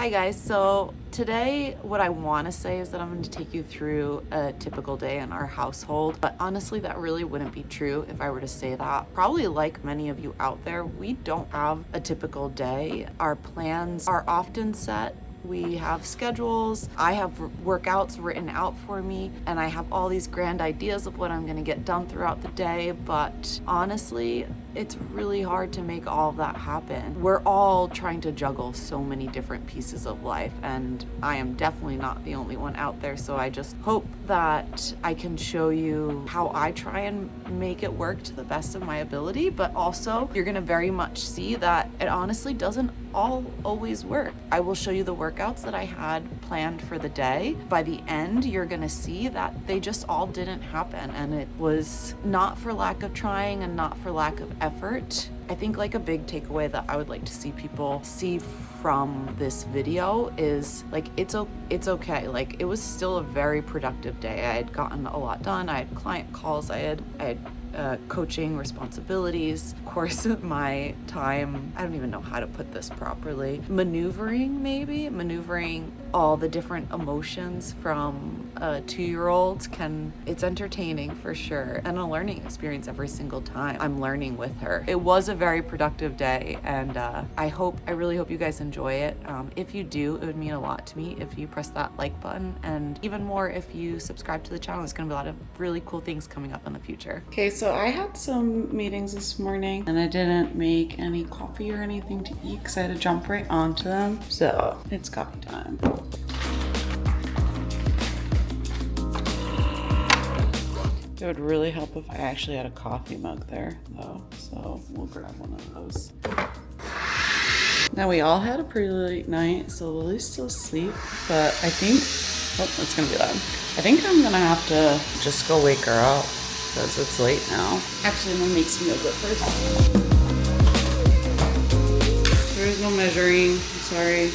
Hi guys, so today what I want to say is that I'm going to take you through a typical day in our household, but honestly that really wouldn't be true if I were to say that. Probably like many of you out there, we don't have a typical day. Our plans are often set. We have schedules, I have workouts written out for me, and I have all these grand ideas of what I'm gonna get done throughout the day, but honestly, it's really hard to make all of that happen. We're all trying to juggle so many different pieces of life, and I am definitely not the only one out there, so I just hope that I can show you how I try and make it work to the best of my ability, but also you're gonna very much see that it honestly doesn't all always work. I will show you the workouts that I had planned for the day. By the end, you're gonna see that they just all didn't happen, and it was not for lack of trying and not for lack of effort. I think like a big takeaway that I would like to see people see from this video is like it's okay. Like it was still a very productive day. I had gotten a lot done. I had client calls. I had coaching responsibilities. Of course, my time, I don't even know how to put this properly. Maneuvering all the different emotions from a 2-year-old it's entertaining for sure, and a learning experience every single time I'm learning with her. It was a very productive day, and I really hope you guys enjoy it. If you do, it would mean a lot to me if you press that like button, and even more if you subscribe to the channel. There's gonna be a lot of really cool things coming up in the future. Okay, so I had some meetings this morning and I didn't make any coffee or anything to eat because I had to jump right onto them. So it's coffee time. It would really help if I actually had a coffee mug there though. So we'll grab one of those. Now we all had a pretty late night, so Lily's still asleep, but I think, oh, it's gonna be loud. I think I'm gonna have to just go wake her up because it's late now. Actually, I'm gonna make some yogurt first. There is no measuring, I'm sorry.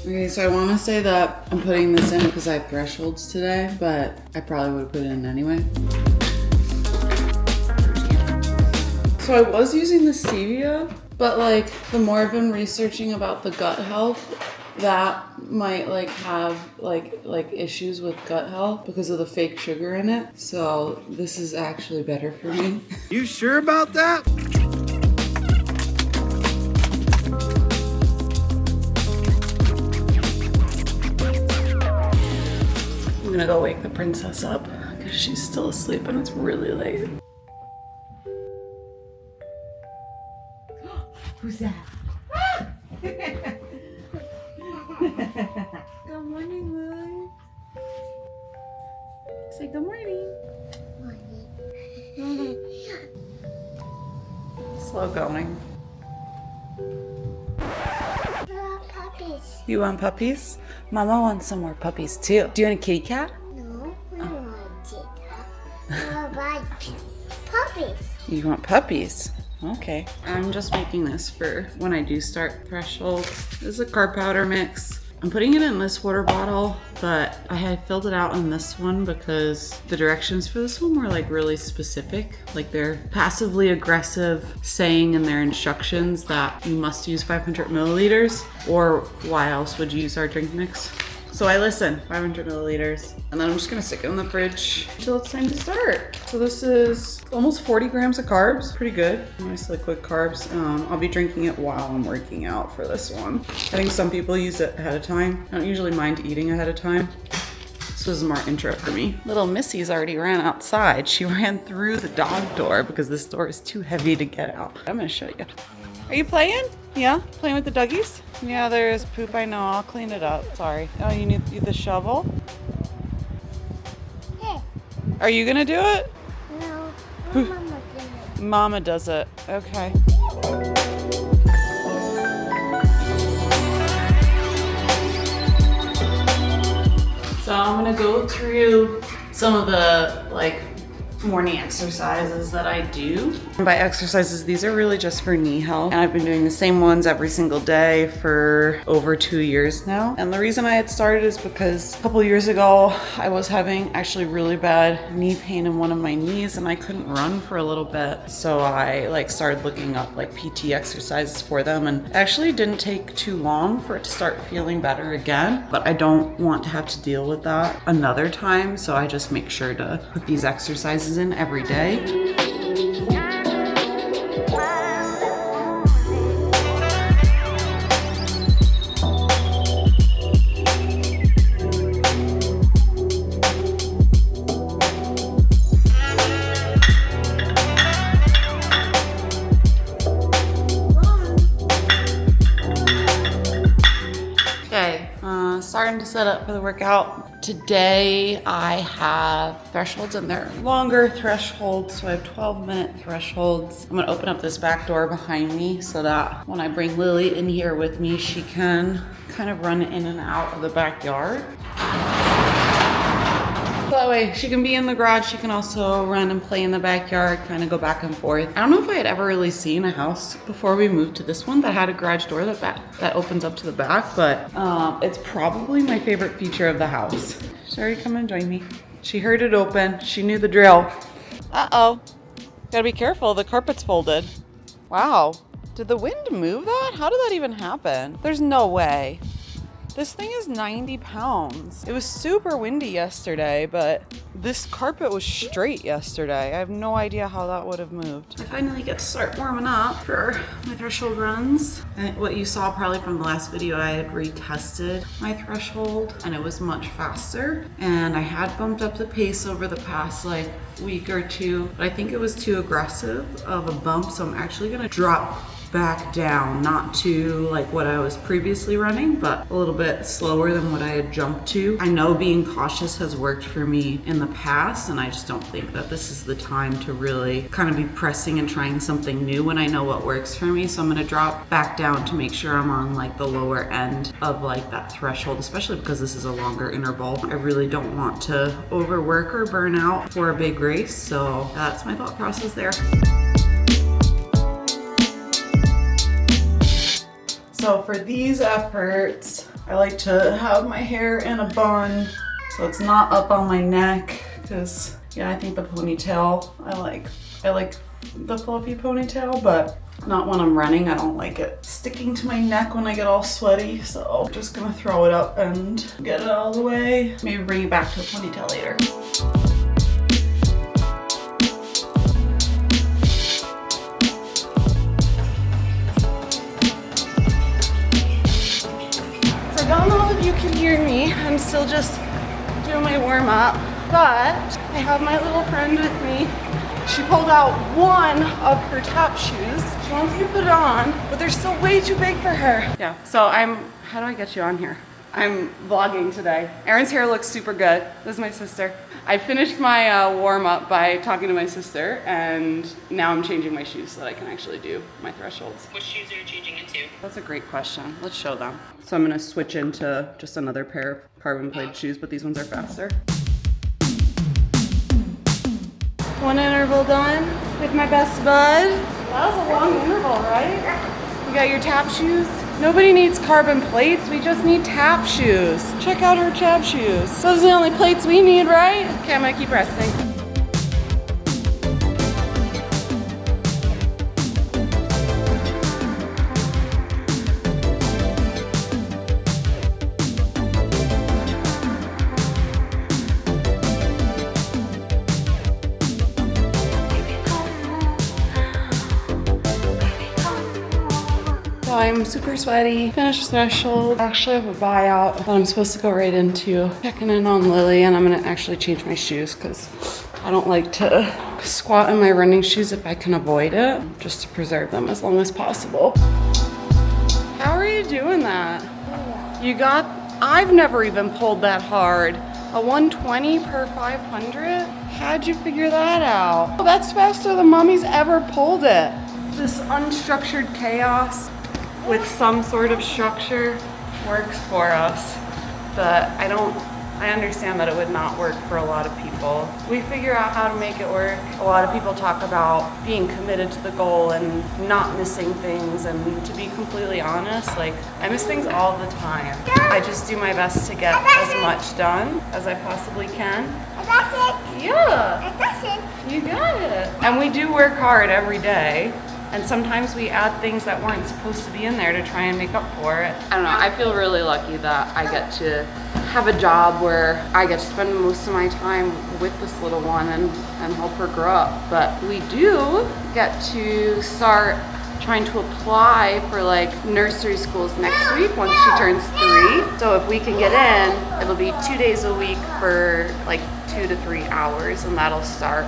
Okay, so I want to say that I'm putting this in because I have thresholds today, but I probably would have put it in anyway. So I was using the stevia, but like the more I've been researching about the gut health, that might like have like issues with gut health because of the fake sugar in it. So this is actually better for me. You sure about that? I'm gonna go wake the princess up because she's still asleep and it's really late. Who's that? Good morning, Lily. Say good morning. Morning. Slow going. Puppies. You want puppies? Mama wants some more puppies too. Do you want a kitty cat? No, I don't want it. I want puppies. You want puppies? Okay. I'm just making this for when I do start threshold. This is a carb powder mix. I'm putting it in this water bottle, but I had filled it out in this one because the directions for this one were like really specific. Like they're passively aggressive saying in their instructions that you must use 500 milliliters, or why else would you use our drink mix? So I listen, 500 milliliters, and then I'm just gonna stick it in the fridge until it's time to start. So this is almost 40 grams of carbs, pretty good. Nice liquid carbs. I'll be drinking it while I'm working out for this one. I think some people use it ahead of time. I don't usually mind eating ahead of time. This was more intro for me. Little Missy's already ran outside. She ran through the dog door because this door is too heavy to get out. I'm gonna show you. Are you playing? Yeah? Playing with the duggies? Yeah, there's poop, I know. I'll clean it up. Sorry. Oh, you need the shovel? Hey. Are you gonna do it? No, Who- Mama did it. Mama does it. Okay. So I'm gonna go through some of the like morning exercises that I do. And by exercises, these are really just for knee health. And I've been doing the same ones every single day for over 2 years now. And the reason I had started is because a couple years ago, I was having actually really bad knee pain in one of my knees and I couldn't run for a little bit. So I started looking up PT exercises for them, and it actually didn't take too long for it to start feeling better again. But I don't want to have to deal with that another time. So I just make sure to put these exercises in every day. Okay, starting to set up for the workout. Today I have thresholds, and they're longer thresholds, so I have 12-minute thresholds. I'm gonna open up this back door behind me so that when I bring Lily in here with me, she can kind of run in and out of the backyard. That way she can be in the garage, she can also run and play in the backyard, kind of go back and forth. I don't know if I had ever really seen a house before we moved to this one that had a garage door that opens up to the back, but it's probably my favorite feature of the house. She's already come and join me. She heard it open, she knew the drill. Uh-oh, gotta be careful, the carpet's folded. Wow, did the wind move that? How did that even happen? There's no way. This thing is 90 pounds. It was super windy yesterday, but this carpet was straight yesterday. I have no idea how that would have moved. I finally get to start warming up for my threshold runs. And what you saw probably from the last video, I had retested my threshold and it was much faster. And I had bumped up the pace over the past week or two, but I think it was too aggressive of a bump. So I'm actually gonna drop back down, not to what I was previously running, but a little bit slower than what I had jumped to. I know being cautious has worked for me in the past, and I just don't think that this is the time to really kind of be pressing and trying something new when I know what works for me. So I'm gonna drop back down to make sure I'm on the lower end of that threshold, especially because this is a longer interval. I really don't want to overwork or burn out for a big race, so that's my thought process there. So for these efforts, I like to have my hair in a bun so it's not up on my neck, because I think the ponytail, I like the fluffy ponytail, but not when I'm running. I don't like it sticking to my neck when I get all sweaty, so I'm just gonna throw it up and get it all the way. Maybe bring it back to a ponytail later. I don't know if you can hear me. I'm still just doing my warm up, but I have my little friend with me. She pulled out one of her tap shoes. She wants me to put it on, but they're still way too big for her. Yeah, so how do I get you on here? I'm vlogging today. Erin's hair looks super good. This is my sister. I finished my warm up by talking to my sister, and now I'm changing my shoes so that I can actually do my thresholds. What shoes are you changing into? That's a great question. Let's show them. So I'm gonna switch into just another pair of carbon plated shoes, but these ones are faster. One interval done with my best bud. That was a long interval, right? You got your tap shoes. Nobody needs carbon plates, we just need tap shoes. Check out her tap shoes. Those are the only plates we need, right? Okay, I'm gonna keep resting. I'm super sweaty, finished threshold. Actually, I have a buyout that I'm supposed to go right into. Checking in on Lily, and I'm gonna actually change my shoes because I don't like to squat in my running shoes if I can avoid it, just to preserve them as long as possible. How are you doing that? I've never even pulled that hard. A 120 per 500? How'd you figure that out? Oh, that's faster than mommy's ever pulled it. This unstructured chaos with some sort of structure works for us, but I I understand that it would not work for a lot of people. We figure out how to make it work. A lot of people talk about being committed to the goal and not missing things, and to be completely honest, like, I miss things all the time. I just do my best to get as much done as I possibly can. That's it. Yeah, That's it. you got it. And we do work hard every day. And sometimes we add things that weren't supposed to be in there to try and make up for it. I don't know, I feel really lucky that I get to have a job where I get to spend most of my time with this little one and help her grow up. But we do get to start trying to apply for like nursery schools next week once she turns 3. So if we can get in, it'll be 2 days a week for like 2 to 3 hours, and that'll start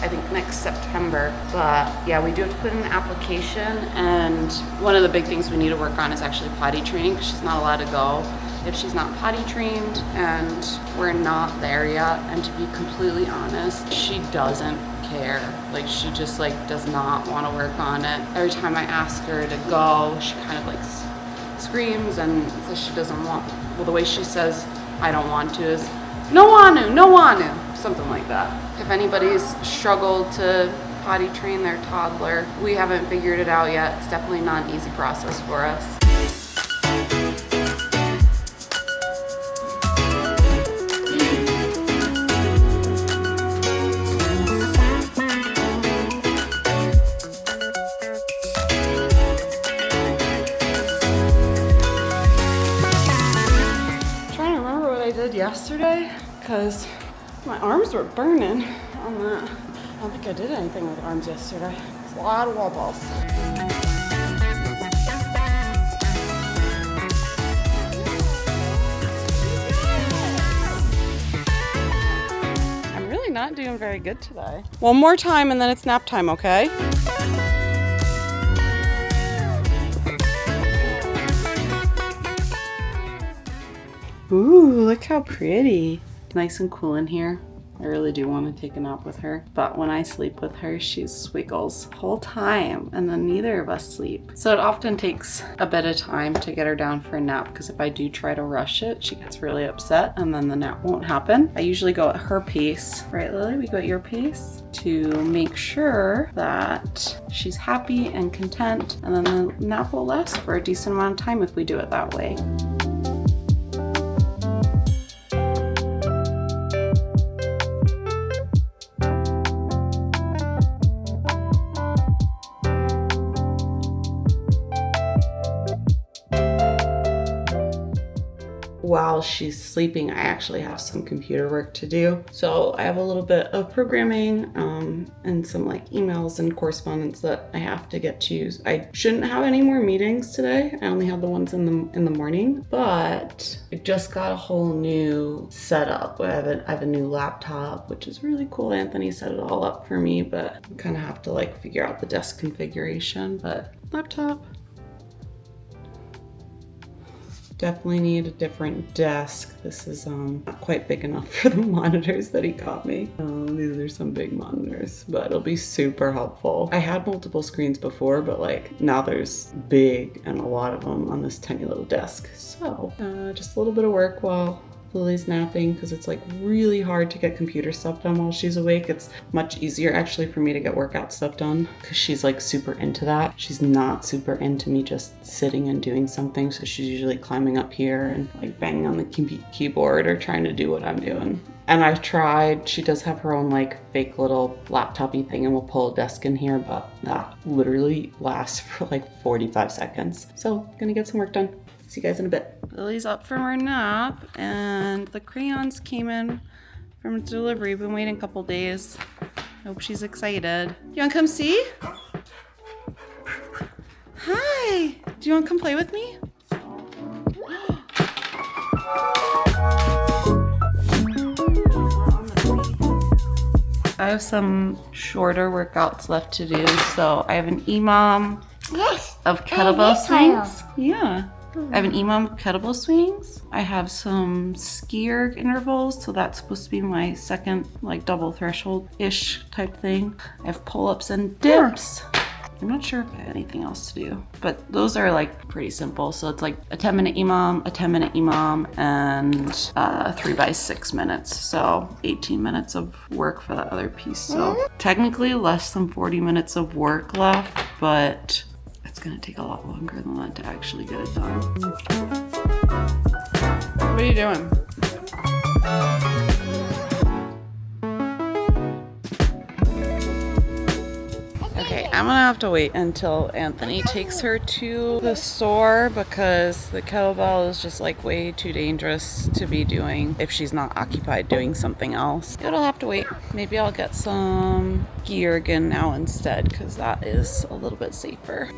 I think next September. But yeah, we do have to put in an application, and one of the big things we need to work on is actually potty training, because she's not allowed to go if she's not potty trained, and we're not there yet. And to be completely honest, she doesn't care. Like, she just like does not want to work on it. Every time I ask her to go, she kind of like screams and says she doesn't want. Well, the way she says I don't want to is no wanu, no wanu, something like that. If anybody's struggled to potty train their toddler, we haven't figured it out yet. It's definitely not an easy process for us. Trying to remember what I did yesterday, because my arms were burning on that. I don't think I did anything with arms yesterday. It's a lot of wall balls. I'm really not doing very good today. One more time and then it's nap time, okay? Ooh, look how pretty. Nice and cool in here. I really do want to take a nap with her, but when I sleep with her, she swiggles the whole time, and then neither of us sleep. So it often takes a bit of time to get her down for a nap, because if I do try to rush it, she gets really upset and then the nap won't happen. I usually go at her pace, right Lily? We go at your pace to make sure that she's happy and content, and then the nap will last for a decent amount of time if we do it that way. While she's sleeping, I actually have some computer work to do. So I have a little bit of programming and some like emails and correspondence that I have to get to. I shouldn't have any more meetings today. I only have the ones in the morning, but I just got a whole new setup. I have a new laptop, which is really cool. Anthony set it all up for me, but I kind of have to like figure out the desk configuration. But laptop. Definitely need a different desk. This is not quite big enough for the monitors that he got me. These are some big monitors, but it'll be super helpful. I had multiple screens before, but like now there's big and a lot of them on this tiny little desk. So just a little bit of work while Lily's napping, because it's like really hard to get computer stuff done while she's awake. It's much easier actually for me to get workout stuff done because she's like super into that. She's not super into me just sitting and doing something, so she's usually climbing up here and like banging on the keyboard or trying to do what I'm doing. And I've tried, she does have her own like fake little laptop-y thing, and we'll pull a desk in here, but that literally lasts for like 45 seconds. So gonna get some work done. See you guys in a bit. Lily's up from her nap, and the crayons came in from delivery. Been waiting a couple days. Hope she's excited. You wanna come see? Hi, do you wanna come play with me? I have some shorter workouts left to do. So I have an EMOM of kettlebell swings. Yeah. I have an EMOM kettlebell swings. I have some skier intervals, so that's supposed to be my second like double threshold-ish type thing. I have pull-ups and dips. I'm not sure if I have anything else to do, but those are like pretty simple. So it's like a 10-minute EMOM, a 10-minute EMOM, and 3 by 6 minutes. So 18 minutes of work for that other piece. So technically less than 40 minutes of work left, but it's gonna take a lot longer than that to actually get it done. What are you doing? Okay, I'm gonna have to wait until Anthony takes her to the store because the kettlebell is just like way too dangerous to be doing if she's not occupied doing something else. It'll have to wait. Maybe I'll get some gear again now instead because that is a little bit safer.